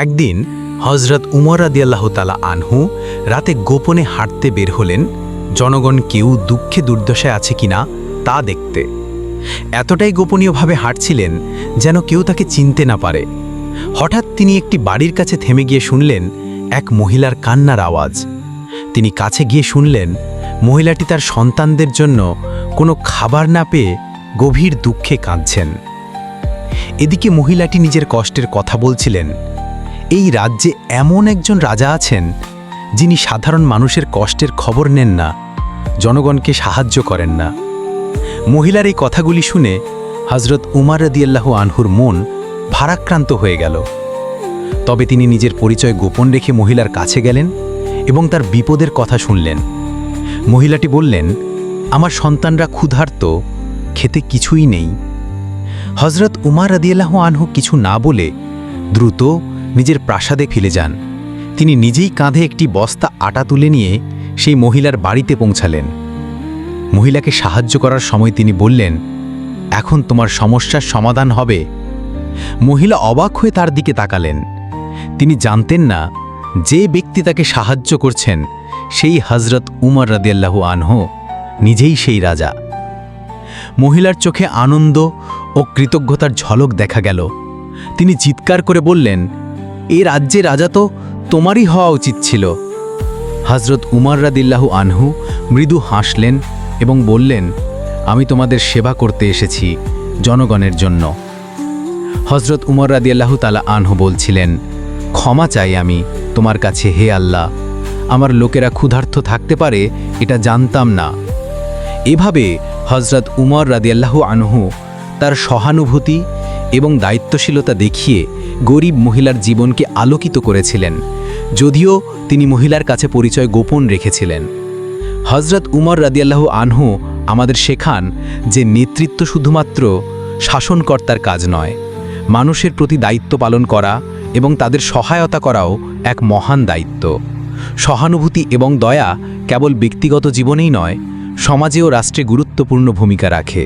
একদিন হজরত উমর রাদিয়াল্লাহু তাআলা আনহু রাতে গোপনে হাঁটতে বের হলেন জনগণ কেউ দুঃখে দুর্দশায় আছে কিনা তা দেখতে। এতটাই গোপনীয়ভাবে হাঁটছিলেন যেন কেউ তাকে চিনতে না পারে। হঠাৎ তিনি একটি বাড়ির কাছে থেমে গিয়ে শুনলেন এক মহিলার কান্নার আওয়াজ। তিনি কাছে গিয়ে শুনলেন মহিলাটি তার সন্তানদের জন্য কোনো খাবার না পেয়ে গভীর দুঃখে কাঁদছেন। এদিকে মহিলাটি নিজের কষ্টের কথা বলছিলেন। এই রাজ্যে এমন একজন রাজা আছেন যিনি সাধারণ মানুষের কষ্টের খবর নেন না, জনগণকে সাহায্য করেন না। মহিলার এই কথাগুলি শুনে হজরত উমর রাদিয়াল্লাহু আনহুর মন ভারাক্রান্ত হয়ে গেল। তবে তিনি নিজের পরিচয় গোপন রেখে মহিলার কাছে গেলেন এবং তার বিপদের কথা শুনলেন। মহিলাটি বললেন, আমার সন্তানরা ক্ষুধার্ত, খেতে কিছুই নেই। হজরত উমর রাদিয়াল্লাহু আনহু কিছু না বলে দ্রুত নিজের প্রাসাদে ফিরে যান। তিনি নিজেই কাঁধে একটি বস্তা আটা তুলে নিয়ে সেই মহিলার বাড়িতে পৌঁছালেন। মহিলাকে সাহায্য করার সময় তিনি বললেন, এখন তোমার সমস্যার সমাধান হবে। মহিলা অবাক হয়ে তার দিকে তাকালেন। তিনি জানতেন না যে ব্যক্তি তাকে সাহায্য করছেন সেই হজরত উমর রাদিয়াল্লাহু আনহু নিজেই সেই রাজা। মহিলার চোখে আনন্দ ও কৃতজ্ঞতার ঝলক দেখা গেল। তিনি চিৎকার করে বললেন, এ রাজ্যে রাজা তো তোমারই হওয়া উচিত ছিল। হজরত উমর রাদিয়াল্লাহু আনহু মৃদু হাসলেন এবং বললেন, আমি তোমাদের সেবা করতে এসেছি, জনগণের জন্য। হজরত উমর রাদিয়াল্লাহু তাআলা আনহু বলছিলেন, ক্ষমা চাই আমি তোমার কাছে, হে আল্লাহ, আমার লোকেরা ক্ষুধার্ত থাকতে পারে এটা জানতাম না। এভাবে হজরত উমর রাদিয়াল্লাহু আনহু তার সহানুভূতি এবং দায়িত্বশীলতা দেখিয়ে গরিব মহিলার জীবনকে আলোকিত করেছিলেন, যদিও তিনি মহিলার কাছে পরিচয় গোপন রেখেছিলেন। হজরত উমর রাদিয়াল্লাহু আনহু আমাদের শেখান যে নেতৃত্ব শুধুমাত্র শাসনকর্তার কাজ নয়, মানুষের প্রতি দায়িত্ব পালন করা এবং তাদের সহায়তা করাও এক মহান দায়িত্ব। সহানুভূতি এবং দয়া কেবল ব্যক্তিগত জীবনেই নয়, সমাজে ও রাষ্ট্রে গুরুত্বপূর্ণ ভূমিকা রাখে।